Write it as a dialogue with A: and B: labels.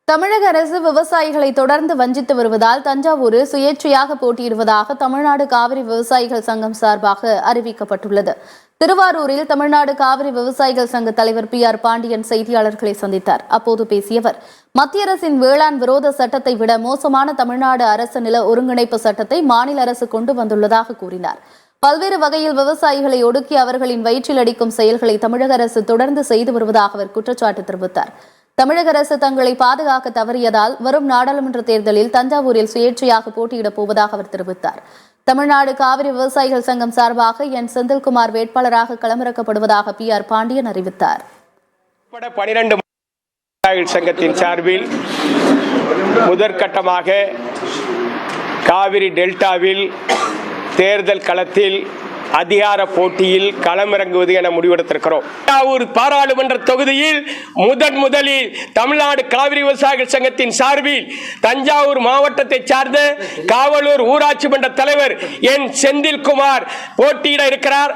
A: தமிழக அரசு விவசாயிகளை தொடர்ந்து வஞ்சித்து வருவதால் தஞ்சாவூரில் சுயேட்சையாக போட்டியிடுவதாக தமிழ்நாடு காவிரி விவசாயிகள் சங்கம் சார்பாக அறிவிக்கப்பட்டுள்ளது. திருவாரூரில் தமிழ்நாடு காவிரி விவசாயிகள் சங்க தலைவர் PR பாண்டியன் செய்தியாளர்களை சந்தித்தார். அப்போது பேசிய அவர், மத்திய அரசின் வேளாண் விரோத சட்டத்தை விட மோசமான தமிழ்நாடு அரசு நில ஒருங்கிணைப்பு சட்டத்தை மாநில அரசு கொண்டு வந்துள்ளதாக கூறினார். பல்வேறு வகையில் விவசாயிகளை ஒடுக்கி அவர்களின் வயிற்றில் அடிக்கும் செயல்களை தமிழக அரசு தொடர்ந்து செய்து வருவதாக அவர் குற்றச்சாட்டு தெரிவித்தார். தமிழக அரசு தங்களை பாதுகாக்க தவறியதால் வரும் நாடாளுமன்ற தேர்தலில் தஞ்சாவூரில் சுயேட்சையாக போட்டியிடப் போவதாக அவர் தெரிவித்தார். தமிழ்நாடு காவிரி விவசாயிகள் சங்கம் சார்பாக என் செந்தில்குமார் வேட்பாளராக களமிறக்கப்படுவதாக PR பாண்டியன் அறிவித்தார்.
B: 12 விவசாயிகள் சங்கத்தின் சார்பில் முதற்கட்டமாக காவிரி டெல்டாவில் தேர்தல் களத்தில் அதிகார போட்டியில் களமிறங்குவது என முடிவெடுத்திருக்கிறோம். தஞ்சாவூர் பாராளுமன்ற தொகுதியில் முதலில் தமிழ்நாடு காவிரி விவசாயிகள் சங்கத்தின் சார்பில் தஞ்சாவூர் மாவட்டத்தை சார்ந்த காவலூர் ஊராட்சி மன்ற தலைவர் என் செந்தில்குமார் போட்டியிட இருக்கிறார்.